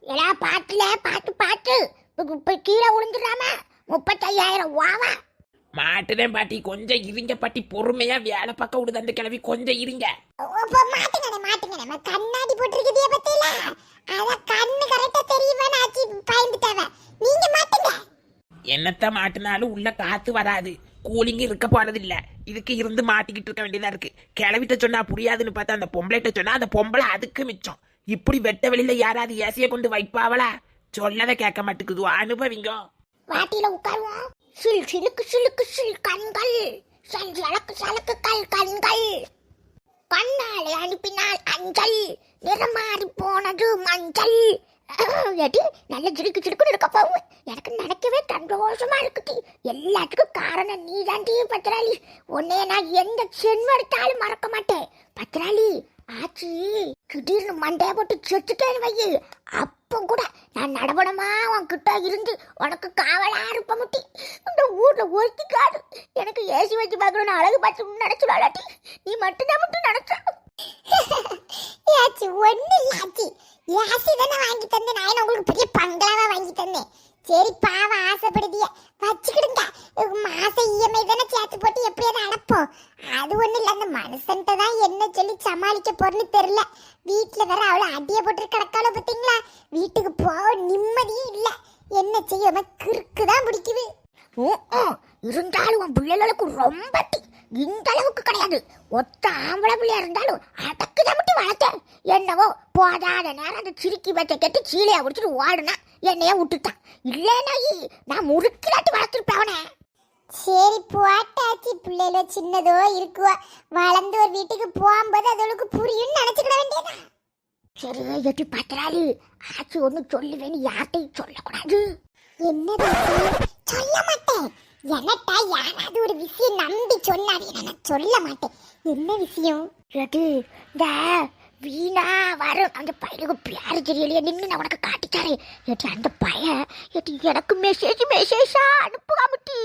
எல்லா பாட்டுல பாட்டு இப்ப கீழே விழுந்துடாம 35,000 வாவா. மாட்டுதான் பாட்டி, கொஞ்சம் இருங்க பாட்டி, பொறுமையா வேலை பக்கம் விடுது அந்த கிளவி, கொஞ்சம் இருங்க. மாட்டுங்கண்ணே கண்ணாடி போட்டிருக்கதே பத்தியில அத கண்ணு கரெக்டா தெரியுமா ஆச்சி பயந்துட்டாவ. நீங்க மாட்டுங்க. என்னத்த மாட்டினாலும் உள்ள காத்து வராது, கூலிங் இருக்க போறது இல்ல. இதுக்கு இருந்து மாட்டிக்கிட்டு இருக்க வேண்டியதா இருக்கு. கிளவிட்ட சொன்னா புரியாதுன்னு பார்த்தா அந்த பொம்பளைட்ட சொன்னா அந்த பொம்பளை அதுக்கு மிச்சம். இப்படி வெட்ட வெளியில யாராவது ஏசிய கொண்டு வைப்பாவளா? சொல்லத கேட்க மாட்டேங்குது, அனுபவிங்க. வாட்டில உட்காருவோம். சில் சிலுக்கு சிலுக்கு சில் கண்கள், சலக்கு சலக்கு கண்கள், கண்ணாலே அனுப்பினால் அஞ்சல், நிறமாறி போனது மஞ்சள். ஏடி நல்ல சிடுக்கு சிடுக்குன்னு இருக்க போகும். எனக்கு நினைக்கவே சந்தோஷமா இருக்குது. எல்லாத்துக்கும் காரணம் நீ தாண்டி பத்திராளி. உன்னைய நான் எந்த சென்வெடுத்தாலும் மறக்க மாட்டேன் பத்திராளி. ஆச்சி திடீர்னு மண்டைய போட்டு செத்துட்டேன்னு வை, அப்போ கூட நான் நடபடமா உன்கிட்ட இருந்து உனக்கு காவலா இருப்ப முட்டி. இந்த ஊர்ல ஒருத்திக்காது எனக்கு ஏசி வச்சு பார்க்கணும்னு அழகு பார்த்து நினைச்சுடாட்டி நீ மட்டும்தான் மட்டும் நினைச்ச. ஆச்சி ஒண்ணு இல்ல ஆச்சி, ஏசி தானே வாங்கி தந்தேன். நான் உங்களுக்கு பெரிய பங்களாவா வாங்கி தந்தேன். சரி பாவ ஆசைப்படுதிய வச்சுக்கிடுங்க. மாச இஎம்ஐ தானே சேர்த்து போட்டு எப்படியாவது அடப்போம். அது ஒண்ணு இல்ல, அந்த மனுஷன்ட்ட தான் என்ன சொல்லி சமாளிக்க போறேன்னு தெரியல. வீட்டுல வேற அவளை அடிய போட்டு கிடக்கால பாத்தீங்களா. வீட்டுக்கு போக நிம்மதியே இல்ல. என்ன செய்ய கிறுக்குதான் பிடிக்குது. இருந்தாலும் உன் பிள்ளைகளுக்கு ரொம்ப இந்த அளவுக்கு கிடையாது. ஒத்த ஆம்பளை பிள்ளையா இருந்தாலும் அடக்குதான் மட்டும் வளர்த்தேன். என்னவோ போதாத நேரம் அந்த சிரிக்கி வச்ச கெட்டு சீலையா குடிச்சிட்டு ஓடுனா என்னைய விட்டுட்டான். இல்லைன்னா நான் முறுக்கிலாட்டு வளர்த்துருப்பேன். சரி போட்டாச்சு, பிள்ளைகளோ சின்னதோ இருக்குவா. வளர்ந்து ஒரு வீட்டுக்கு போகும்போது அதோளுக்கு புரியும் நினைச்சுக்கிட வேண்டியதான். சரி எட்டி பத்திராளி, ஆச்சு ஒண்ணு சொல்லுவேன்னு யார்கிட்டையும் சொல்லக்கூடாது. என்ன சொல்ல மாட்டேன். எனட்டா யாராவது ஒரு விஷயம் நம்பி சொன்னாரு, நான் சொல்ல மாட்டேன். என்ன விஷயம்? எது இந்த வீணா வரும் அந்த பையனுக்கு பேரு தெரியலையே, நின்று நான் உனக்கு காட்டிச்சாரே. ஏட்டி அந்த பையன் ஏட்டி எனக்கு மெசேஜா அனுப்புகாமட்டி.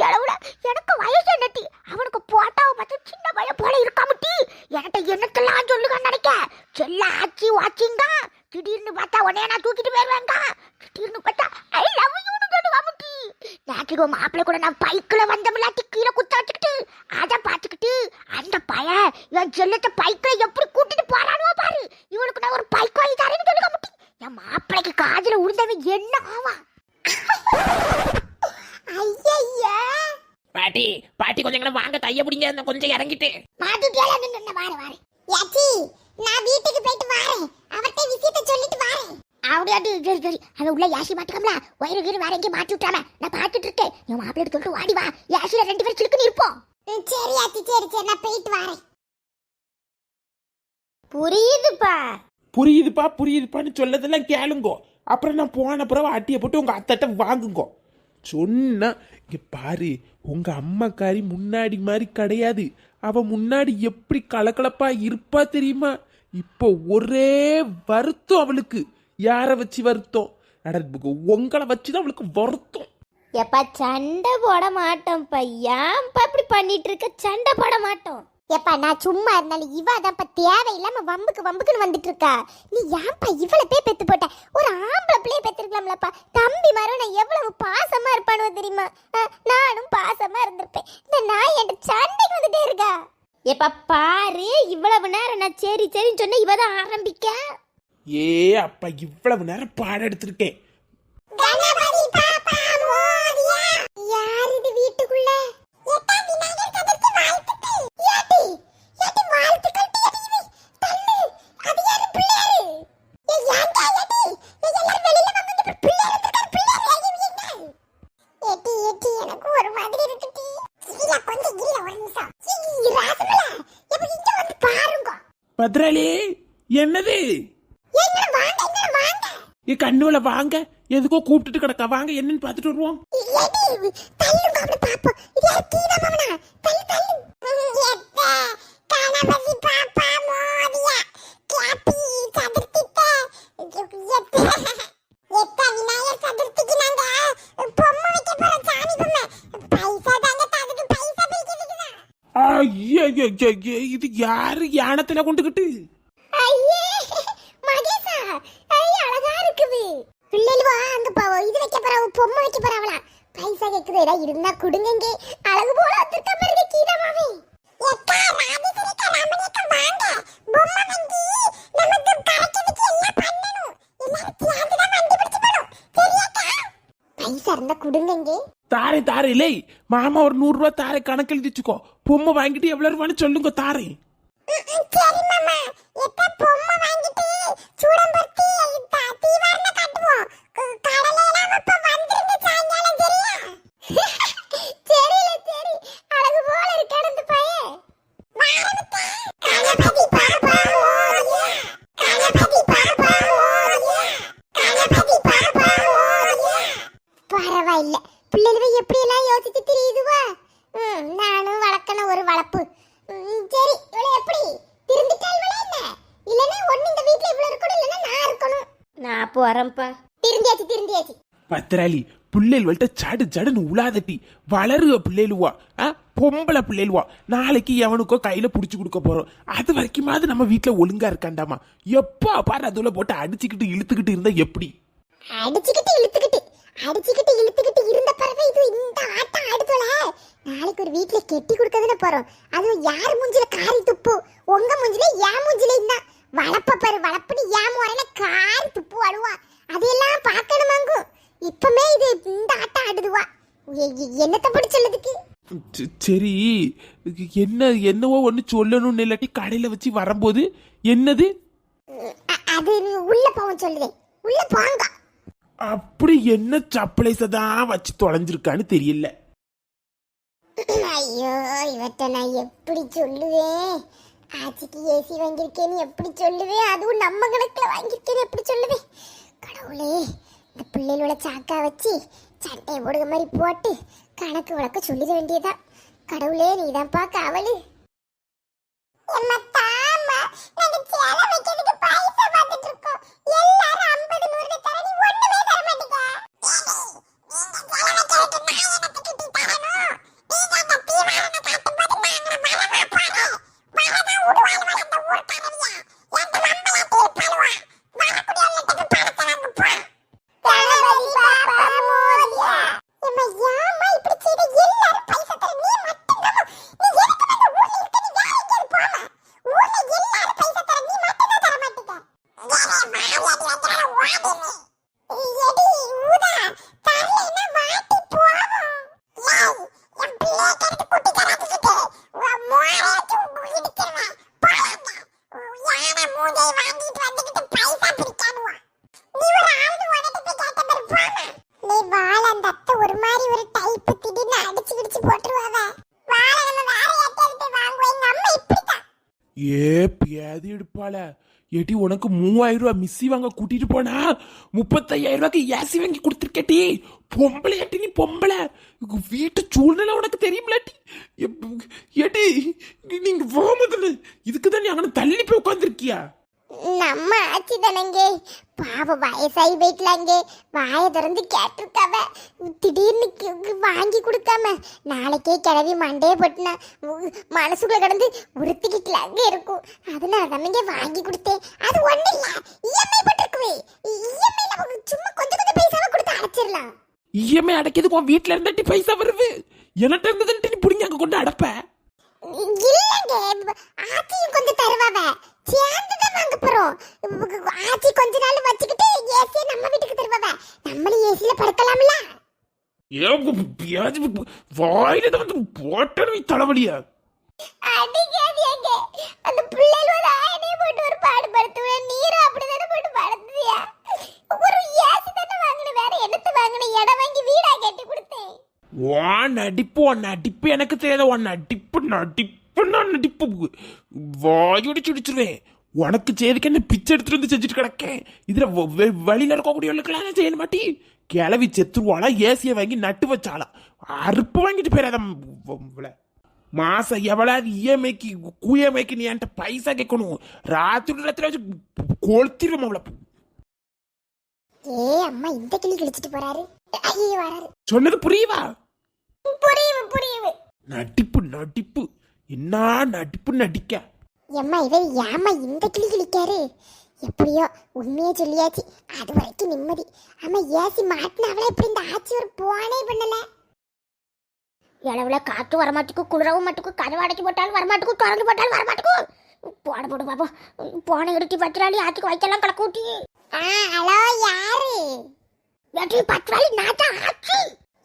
எவ்வளவு எனக்கு வயசு என்னட்டி, அவனுக்கு போட்டாவை பார்த்து சின்ன பையன் போல இருக்காமட்டி. என்கிட்ட என்னத்தெல்லாம் சொல்லுங்க நினைக்க. செல்ல ஆச்சி வாச்சிங்க, திடீர்னு பார்த்தா உடனே நான் தூக்கிட்டு போயிருவேங்க. திடீர்னு பார்த்தா ஐ லவ் யூன்னு சொல்லுவாமட்டி. நேற்றுக்கு மாப்பிள்ளை கூட நான் பைக்கில் வந்தமில்லாட்டி கீழே குத்த வச்சுக்கிட்டு அதை பார்த்துக்கிட்டு அந்த பையன் என் செல்லத்தை பைக்கில் எப்படி கூட்டிட்டு போறானோ பாரு. இவனுக்கு நான் ஒரு பைக் வாங்கி தரேன்னு சொல்லுங்க முட்டி. என் மாப்பிள்ளைக்கு காதுல உருந்தவன் என்ன ஆவா. ஐயா பாட்டி பாட்டி கொஞ்சம் வாங்க, தைய பிடிங்க, கொஞ்சம் இறங்கிட்டு மாட்டிட்டேல நின்னு வாரேன். யாச்சி நான் வீட்டுக்கு போயிட்டு வாரேன், அவர்ட்ட விஷயத்தை சொல்லிட்டு வாரேன். அப்படியாட்டி சரி சரி, அவன் உள்ள யாசி மாட்டுக்கம்ல, வயிறு கீறு வேற எங்கேயும் மாட்டி விட்டாம நான் பார்த்துட்டு இருக்கேன். என் மாப்பிள்ளை சொல்லிட்டு வாடி வா, யாசில 2 பேரும் சிலுக்குன்னு இருப்போம். சரி ஆச்சி சரி சரி, நான் போயிட்டு வரேன். புரியுதுப்பான்னு சொல்லதெல்லாம் கேளுங்கோ. அப்புறம் நான் போன பிறகு அட்டியை போட்டு உங்க அத்தட்ட வாங்குங்கோ. சொன்னா இங்க பாரு, உங்க அம்மாக்காரி முன்னாடி மாதிரி கிடையாது. அவ முன்னாடி எப்படி கலகலப்பா இருப்பா தெரியுமா? இப்போ ஒரே வருத்தம் அவளுக்கு. யார வச்சு வருத்தம்? உங்களை வச்சுதான் அவளுக்கு வருத்தம். எப்பா சண்டை போட மாட்டோம் பையா, இப்படி பண்ணிட்டு இருக்க. சண்டை போட மாட்டோம். எப்பா நான் சும்மா இருந்தாலும் இவ அதப்ப தேவையில்லாம வம்புக்குன்னு வந்துட்டு இருக்கா. நீ ஏன்பா இவ்வளவு பேர் பெத்து போட்ட? ஒரு ஆம்பளை பிள்ளைய பெத்திருக்கலாம்லப்பா. தம்பி மாரும் நான் எவ்வளவு பாசமா இருப்பானோ தெரியுமா? நானும் பாசமா இருந்திருப்பேன். இந்த நாய் என்கிட்ட சண்டைக்கு வந்துட்டே இருக்கா. எப்பா பாரு, இவ்வளவு நேரம் நான் சரி சரின்னு சொன்ன, இவதான் ஆரம்பிக்க. ஏ அப்பா இவ்வளவு நேரம் பாடம் எடுத்திருக்கேன். கணபதி பாப்பா மோதியா. யார் இது வீட்டுக்குள்ள? ஏட்டா விநாயகர் சதுர்த்தி வாழ்த்துக்கள். ஏட்டி ஏட்டி வாழ்த்துக்கள் டிவி. தள்ளு, அது யாரு பிள்ளையாரு? ஏ யாண்டா ஏட்டி, எல்லாரும் வெளியில வந்து பிள்ளையாரு இருக்காரு, பிள்ளையாரு ஏகிவிங்க. ஏட்டி எனக்கு ஒரு மாதிரி இருக்குடி. இல்ல கொஞ்சம் இல்ல ஒரு நிமிஷம். ராசமலா எப்ப இங்க வந்து பாருங்க. பத்ராளி என்னது? ஏ கண்ணுல வாங்க, எதுக்கோ கூப்பிட்டுட்டு கிடக்கா, வாங்க என்னன்னு பாத்துட்டு வருவோம். இது யாரு யானத்துல கொண்டுகிட்டு? மகேஷா அழகா இருக்குது. வீட்ல ஏதாவது இருந்தா கொடுங்க. அழகு போல வந்திருக்க பாருங்க கீதாமாவே. ஏக்கா ராஜேஸ்வரிக்கா ரமணிக்கா வாங்க. பொம்மை வண்டி நமக்கு கரெக்ட்டுக்கு எல்லாம் பண்ணனும். எல்லாரும் சேர்ந்து தான் வண்டி பிடிச்சு போறோம். சரியாக்கா? பைசா இருந்தா கொடுங்க. தாரே இல்லை மாமா ஒரு 100 ரூபாய் தாரே கணக்கு எழுதி வச்சுக்கோ. பொம்மை வாங்கிட்டு எவ்வளவு ரூபான்னு சொல்லுங்க தாரே. சரி மாமா. எப்ப பொம்மை வாங்கிட்டு சூடம்பர்த்தி தீவாரன கட்டுவோம். கடலையெல்லாம் அப்ப வந்துருங்க சாயங்காலம் சரியா? சரி அழகு போல இருக்கான இந்த பையன். கணபதி பாபா ஓடியா, கணபதி பாபா ஓடியா, கணபதி பாபா ஓடியா. பரவாயில்ல, பிள்ளைகள் எப்படி எல்லாம் யோசிச்சு தெரியுதுவா. நானும் வளர்க்கணும் ஒரு வளர்ப்பு. சரி இவளை எப்படி திருந்திட்டால் இவளை என்ன? இல்லனா ஒண்ணு இந்த வீட்ல இவ்வளவு இருக்கணும், இல்லனா நான் இருக்கணும். நான் போறேன்ப்பா. திருந்தியாச்சு. பத்திராளி பிள்ளைகள்கிட்ட சடுன்னு உலாதட்டி வளருவ பிள்ளைலுவா. பொம்பளை பிள்ளைலுவா. நாளைக்கு எவனுக்கோ கையில புடிச்சு கொடுக்க போறோம். அது வரைக்குமாவது நம்ம வீட்டுல ஒழுங்கா இருக்காண்டாமா. எப்பா பாரு அதுல போட்டு அடிச்சுக்கிட்டு இழுத்துக்கிட்டு இருந்தா எப்படி? அடிச்சுக்கிட்டு இழுத்துக்கிட்டு இருந்த பிறகு இது இந்த ஆட்டம் ஆடுதோல. நாளைக்கு ஒரு வீட்ல கெட்டி கொடுக்கதானே போறோம். அதுவும் யார் மூஞ்சில காரி துப்பு? உங்க மூஞ்சில ஏன் மூஞ்சில என்ன வளப்ப பாரு. வளப்புன்னு ஏன் முறையில காரி துப்பு அழுவா. அதெல்லாம் பார்க்கணுமாங்க. இப்பமே இது இந்த ஆட்டம் ஆடுதுவா. என்னத்தை பிடிச்சதுக்கு? சரி என்னவோ ஒண்ணு சொல்லணும்னு இல்லாட்டி கடையில வச்சு வரும்போது என்னது அது உள்ள போவோம் சொல்லுதேன். உள்ள போங்க. அப்படி என்ன சப்பளைஸ தான் வச்சு தொலைஞ்சிருக்கான்னு தெரியல. ஐயோ இவட்ட நான் எப்படி சொல்லுவேன்? ஆச்சிக்கு ஏசி வாங்கியிருக்கேன்னு எப்படி சொல்லுவேன்? அதுவும் நம்ம கணக்குல வாங்கியிருக்கேன்னு எப்படி சொல்லுவேன்? கடவுளே, இந்த பிள்ளைகளோட சாக்கா வச்சு சட்டையை போடுற மாதிரி போட்டு கணக்கு வழக்க சொல்லிட வேண்டியதா. கடவுளே நீதான்ப்பா காவலு. ஏ பியாதி எடுப்பாள. ஏட்டி உனக்கு 3000 ரூபாய் மிஸ்ஸி வாங்க கூட்டிட்டு போனா 35,000 ரூபாய்க்கு ஏசி வாங்கி கொடுத்துருக்கேட்டி. பொம்பளை ஏட்டி நீ பொம்பளை. வீட்டு சூழ்நிலை உனக்கு தெரியுமில்லாட்டி. ஏட்டி நீங்க போமதுல இதுக்குதான் நீ அங்கே தள்ளி போய் உட்காந்துருக்கியா? நம்ம ஆச்சி தானங்க. பாவ வயசாகி போயிட்டலாங்க. வாயை திறந்து கேட்டிருக்காவ. திடீர்னு வாங்கி கொடுக்காம நாளைக்கே கிளவி மண்டையை போட்டுனா மனசுக்குள்ள கிடந்து உறுத்திக்கிட்டலாங்க இருக்கும். அதனால தானங்க வாங்கி கொடுத்தேன். அது ஒண்ணு இல்ல, இஎம்ஐ போட்டிருக்குவே. இஎம்ஐ சும்மா கொஞ்சம் பைசாவை கொடுத்து அடைச்சிடலாம். இஎம்ஐ அடைக்கிறதுக்கு உன் வீட்டுல இருந்தாட்டி பைசா வருது. என்கிட்ட இருந்ததுன்ட்டு நீ புடிங்க அங்க கொண்டு அடைப்ப. இல்லங்க, ஆச்சியும் கொஞ்சம் தருவாவ. சேர்ந்துதான் வாங்க போறோம். ஆச்சி கொஞ்ச நாள் வச்சுக்கிட்டு ஏசியை நம்ம வீட்டுக்கு தருவாவ. நம்மளும் ஏசியில படுக்கலாம்ல. வாயில வந்து போட்டனு தலைவலியா. அடிக்காதீங்க. அந்த பிள்ளைகளோட ஆயனே போட்டு ஒரு பாடுபடுத்துவேன். நீரும் அப்படிதானே போட்டு படுத்துதியா? ஒரு ஏசி தானே வாங்கின, வேற என்னத்தை வாங்கின? இடம் வாங்கி வீடா கட்டி கொடுத்தேன். உன் நடிப்பு எனக்கு தெரியாத. உன் நடிப்பு வாயோடி சுடிச்சிருவேன். உனக்கு செய்துக்கு என்ன பிச்சை எடுத்துட்டு வந்து செஞ்சுட்டு கிடக்கேன். இதுல வழியில இருக்கக்கூடியவர்களுக்கெல்லாம் செய்ய மாட்டி. கிளவி செத்துருவாளா? ஏசியை வாங்கி நட்டு வச்சாளா? அறுப்பு வாங்கிட்டு போயிடாத. மாசம் எவ்வளவு இஎம்ஐக்கு குஎம்ஐக்கு நீ என்கிட்ட பைசா கேட்கணும். ராத்திரி வச்சு கொளுத்திடுவோம் அவளை. ஏ அம்மா இந்த கிளி கிழிச்சிட்டு போறாரு. ஐயோ வராரு. சொன்னது புரியுவா? புரியுது. நடிப்பு என்ன நடிப்பு நடிக்க. எம்மா இவர் ஏமா இந்த கிளி கிழிக்காரு? எப்படியோ உண்மையே சொல்லியாச்சு. அது வரைக்கும் நிம்மதி. ஆமா ஏசி மாட்டினாவளே இப்படி இந்த ஆச்சி ஒரு போனே பண்ணல. இளவுல காத்து வரமாட்டுக்கு குளிரவும் மாட்டுக்கு கதவை அடைச்சி போட்டாலும் வரமாட்டுக்கு திறந்து போட்டாலும் வரமாட்டுக்கு போட போடு பாப்போம் போனை எடுத்து பத்திராளி ஆத்துக்கு வைக்கலாம் கலக்கூட்டி ஹலோ யாரு? ஏட்டி பத்திராளி நாட்டா ஆச்சு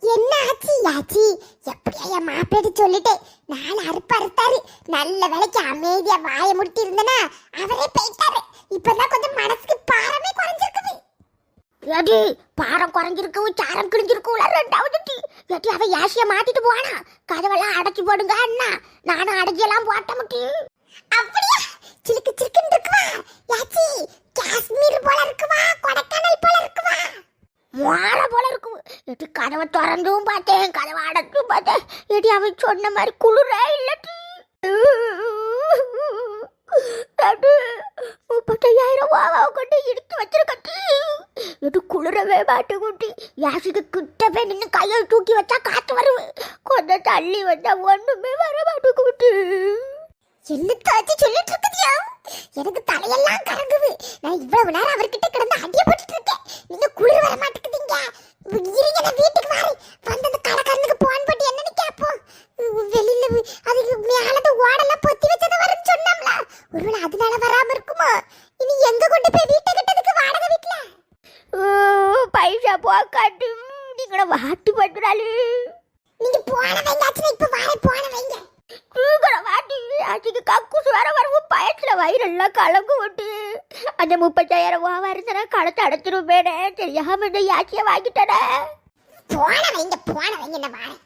என்ன ஆச்சு யாச்சி? எப்படியா என் மாப்பிள்ளை சொல்லிட்டேன், நாலு அறுத்தாரு. நல்ல வேலைக்கு அமைதியா வாயை முடிட்டு இருந்தனா அவரே போயிட்டாரு. இப்பதான் கொஞ்சம் மனசுக்கு பாரமே குறைஞ்சிருக்குது. ஏடி பாரம் குறைஞ்சிருக்கு சாரம் கிழிஞ்சிருக்கு ரெண்டாவது டீ ஏட்டி அவ ஏசிய மாட்டிட்டு போனா கதவெல்லாம் அடைச்சி போடுங்க அண்ணா நானும் அடைச்சியெல்லாம் போட்ட முட்டி அப்படியா? சிலுக்கு சிலுக்குன்னு இருக்குவா யாச்சி? காஷ்மீர் போல இருக்குவா, கொடைக்கானல் போல இருக்குவா? மோளை போல இருக்கும் ஏட்டி கதவை திறந்தும் பார்த்தேன் கதவை அடைச்சும் பார்த்தேன் ஏட்டி அவன் சொன்ன மாதிரி குளிரே இல்லட்டி 35,000 ரூபாவை கொண்டு இடித்து வச்சிருக்கட்டி எது குளிரவே மாட்டுக்குட்டி யாசிக்கு கிட்டவே நின்று கையை தூக்கி வச்சா காத்து வருவு கொஞ்சம் தள்ளி வச்சா ஒண்ணுமே வர மாட்டுக்குட்டி என்னத்தாச்சு சொல்லிட்டு இருக்குதியா? எனக்கு தலையெல்லாம் கறங்குது. நான் இவ்வளவு நேரம் அவர்கிட்ட கிடந்து அடிய போட்டுட்டு இருக்கேன். நீங்க குளிர் வர மாட்டேங்குதுங்க. இருங்க நான் வீட்டுக்கு வரேன். வந்து அந்த கடைக்காரனுக்கு போன் போட்டு என்னன்னு கேட்போம். வெளியில அதுக்கு மேலத ஓடெல்லாம் பொத்தி வச்சத வரேன்னு சொன்னாம்ல. ஒருவேளை அதனால வராம இருக்குமா? இனி எங்க கொண்டு போய் வீட்டை கட்டதுக்கு வாடகை வீட்டுல? பைசா போக்காட்டு நீங்கள வாட்டி பட்டுறாளு நீங்க போன வைங்காச்சுன்னா இப்ப போன வைங்க. வாட்டி ஆச்சுக்கு கக்கூசு வர வரவும் பயத்துல வயிறெல்லாம் கலங்கு விட்டு அந்த 35,000 ரூபா வருதுன்னா களத்தை அடைச்சிரும் பேட தெரியாம இந்த யாச்சியை வாங்கிட்டட போன வைங்க என்ன வாரேன்.